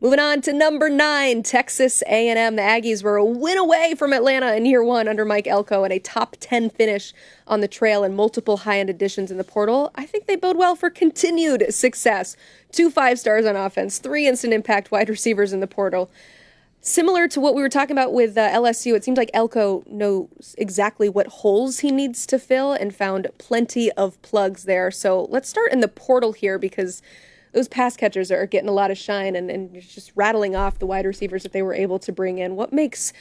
Moving on to number 9, Texas A&M. The Aggies were a win away from Atlanta in year 1 under Mike Elko and a top 10 finish on the trail and multiple high-end additions in the portal. I think they bode well for continued success. 2 5-stars on offense, 3 instant impact wide receivers in the portal. Similar to what we were talking about with LSU, it seems like Elko knows exactly what holes he needs to fill and found plenty of plugs there. So let's start in the portal here because those pass catchers are getting a lot of shine and just rattling off the wide receivers that they were able to bring in. What makes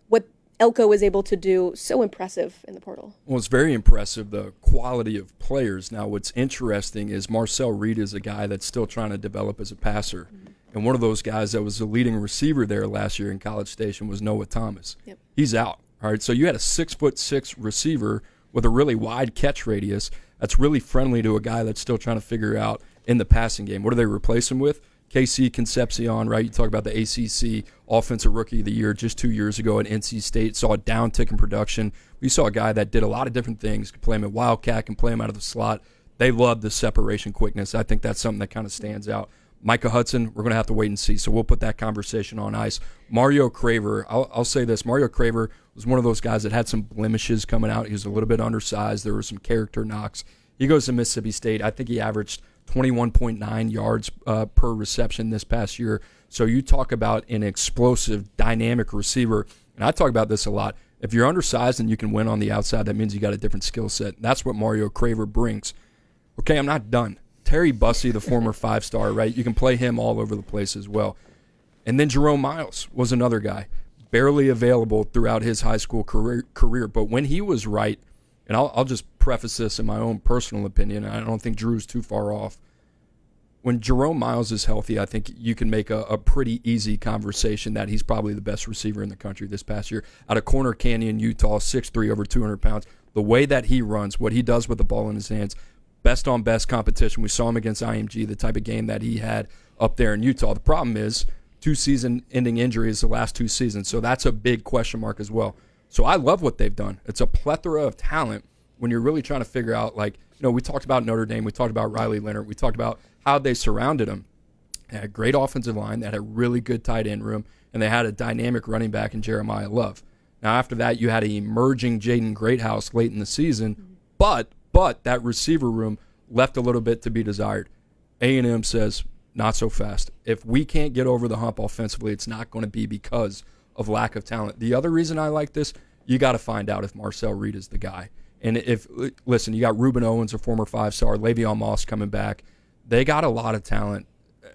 what Elko was able to do so impressive in the portal? Well, it's very impressive, the quality of players. Now, what's interesting is Marcel Reed is a guy that's still trying to develop as a passer. Mm-hmm. And one of those guys that was the leading receiver there last year in College Station was Noah Thomas. Yep. He's out. All right, so you had a 6'6" receiver with a really wide catch radius that's really friendly to a guy that's still trying to figure out in the passing game. What do they replace him with? KC Concepcion, right? You talk about the ACC Offensive Rookie of the Year just 2 years ago at NC State. Saw a downtick in production. We saw a guy that did a lot of different things. Could play him at Wildcat, can play him out of the slot. They love the separation quickness. I think that's something that kind of stands out. Micah Hudson, we're going to have to wait and see, so we'll put that conversation on ice. Mario Craver, I'll say this. Mario Craver was one of those guys that had some blemishes coming out. He was a little bit undersized. There were some character knocks. He goes to Mississippi State. I think he averaged 21.9 yards per reception this past year. So you talk about an explosive, dynamic receiver, and I talk about this a lot. If you're undersized and you can win on the outside, that means you got a different skill set. That's what Mario Craver brings. Okay, I'm not done. Terry Bussey, the former 5-star, right? You can play him all over the place as well. And then Jerome Miles was another guy, barely available throughout his high school career. But when he was right, and I'll just preface this in my own personal opinion, I don't think Drew's too far off. When Jerome Miles is healthy, I think you can make a pretty easy conversation that he's probably the best receiver in the country this past year. Out of Corner Canyon, Utah, 6'3", over 200 pounds. The way that he runs, what he does with the ball in his hands, best on best competition. We saw him against IMG, the type of game that he had up there in Utah. The problem is 2 season-ending injuries the last 2 seasons, so that's a big question mark as well. So I love what they've done. It's a plethora of talent when you're really trying to figure out, we talked about Notre Dame, we talked about Riley Leonard, we talked about how they surrounded him. They had a great offensive line, they had a really good tight end room, and they had a dynamic running back in Jeremiah Love. Now after that, you had an emerging Jaden Greathouse late in the season, but that receiver room left a little bit to be desired. A&M says, not so fast. If we can't get over the hump offensively, it's not going to be because of lack of talent. The other reason I like this, you got to find out if Marcel Reed is the guy. And listen, you got Reuben Owens, a former 5-star, Le'Veon Moss coming back. They got a lot of talent.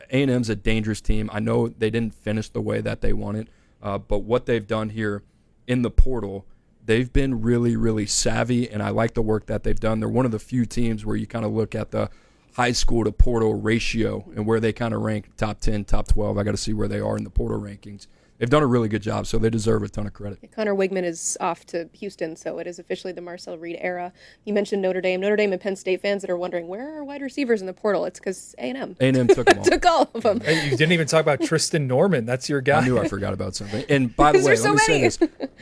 A&M's a dangerous team. I know they didn't finish the way that they wanted, but what they've done here in the portal, they've been really, really savvy, and I like the work that they've done. They're one of the few teams where you kind of look at the high school to portal ratio and where they kind of rank top 10, top 12. I got to see where they are in the portal rankings. They've done a really good job, so they deserve a ton of credit. Connor Wigman is off to Houston, so it is officially the Marcel Reed era. You mentioned Notre Dame. Notre Dame and Penn State fans that are wondering, where are wide receivers in the portal? It's because A&M. A&M took them all. Took all of them. Hey, you didn't even talk about Tristan Norman. That's your guy. I knew I forgot about something. And by the way, let me say this.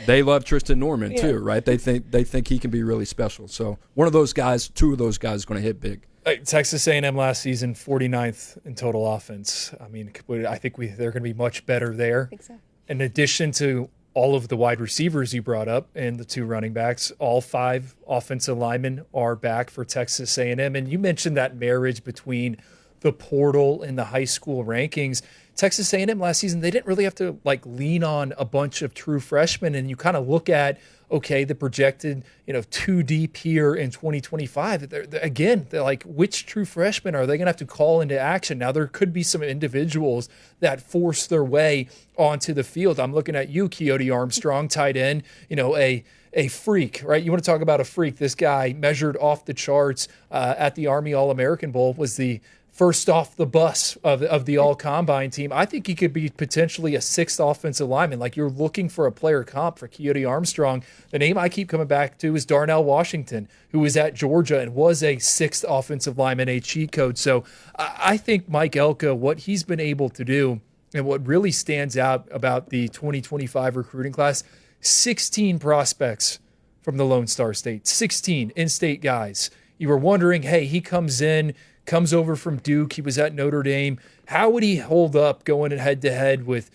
They love Tristan Norman, too, right? They think he can be really special. So one of those guys, 2 of those guys is going to hit big. Texas A&M last season, 49th in total offense. I mean, I think they're going to be much better there. I think so. In addition to all of the wide receivers you brought up and the 2 running backs, all 5 offensive linemen are back for Texas A&M. And you mentioned that marriage between the portal and the high school rankings. Texas A&M last season, they didn't really have to lean on a bunch of true freshmen. And you kind of look at, okay, the projected, 2 deep here in 2025. They're like, which true freshmen are they going to have to call into action? Now, there could be some individuals that force their way onto the field. I'm looking at you, Keody Armstrong, tight end, a freak, right? You want to talk about a freak. This guy measured off the charts at the Army All-American Bowl, was the first off the bus of the all-combine team. I think he could be potentially a 6th offensive lineman. You're looking for a player comp for Keody Armstrong. The name I keep coming back to is Darnell Washington, who was at Georgia and was a 6th offensive lineman, a cheat code. So I think Mike Elko, what he's been able to do and what really stands out about the 2025 recruiting class, 16 prospects from the Lone Star State, 16 in-state guys. You were wondering, hey, he comes in, comes over from Duke. He was at Notre Dame. How would he hold up going head-to-head with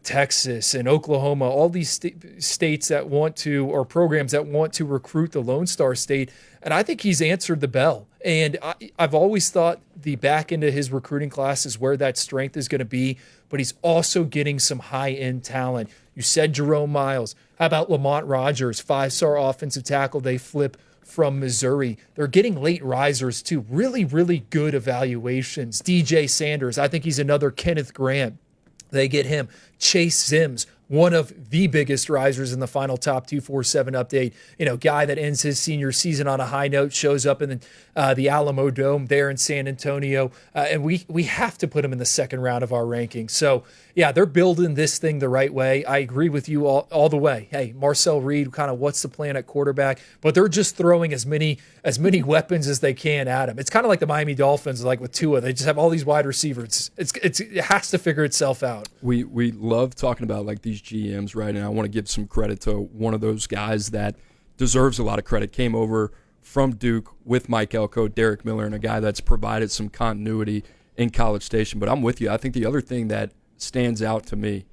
Texas and Oklahoma, all these states that want to, or programs that want to recruit the Lone Star State? And I think he's answered the bell. And I've always thought the back end of his recruiting class is where that strength is going to be, but he's also getting some high-end talent. You said Jerome Miles. How about Lamont Rogers, 5-star offensive tackle they flip from Missouri? They're getting late risers too. Really, really good evaluations. DJ Sanders, I think he's another Kenneth Graham. They get him. Chase Sims, one of the biggest risers in the final top 247 update. Guy that ends his senior season on a high note, shows up in the Alamo Dome there in San Antonio. And we have to put him in the second round of our rankings. So, yeah, they're building this thing the right way. I agree with you all the way. Hey, Marcel Reed, kind of what's the plan at quarterback? But they're just throwing as many weapons as they can at him. It's kind of like the Miami Dolphins, like with Tua. They just have all these wide receivers. It has to figure itself out. We love talking about like these GMs, right? And I want to give some credit to one of those guys that deserves a lot of credit. Came over from Duke with Mike Elko, Derek Miller, and a guy that's provided some continuity in College Station. But I'm with you. I think the other thing that stands out to me,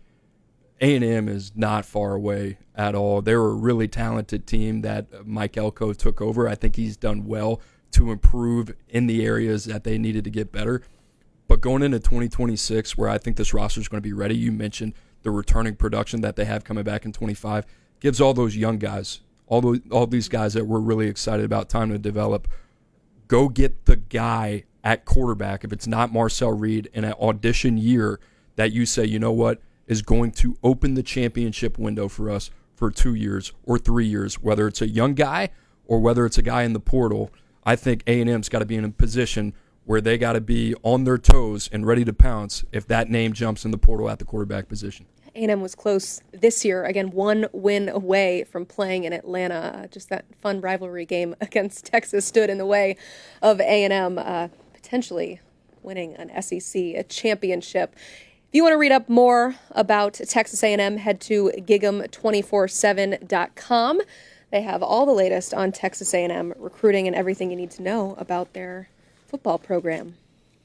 A&M is not far away at all. They're a really talented team that Mike Elko took over. I think he's done well to improve in the areas that they needed to get better. But going into 2026, where I think this roster is going to be ready, you mentioned the returning production that they have coming back in 25, gives all those young guys, all these guys that we're really excited about, time to develop. Go get the guy at quarterback, if it's not Marcel Reed, in an audition year that you say, you know what, is going to open the championship window for us for 2 years or 3 years, whether it's a young guy or whether it's a guy in the portal. I think A&M's got to be in a position where they got to be on their toes and ready to pounce if that name jumps in the portal at the quarterback position. A&M was close this year, again, 1 win away from playing in Atlanta. Just that fun rivalry game against Texas stood in the way of A&M potentially winning an SEC championship. If you want to read up more about Texas A&M, head to gig'em247.com. They have all the latest on Texas A&M recruiting and everything you need to know about their football program.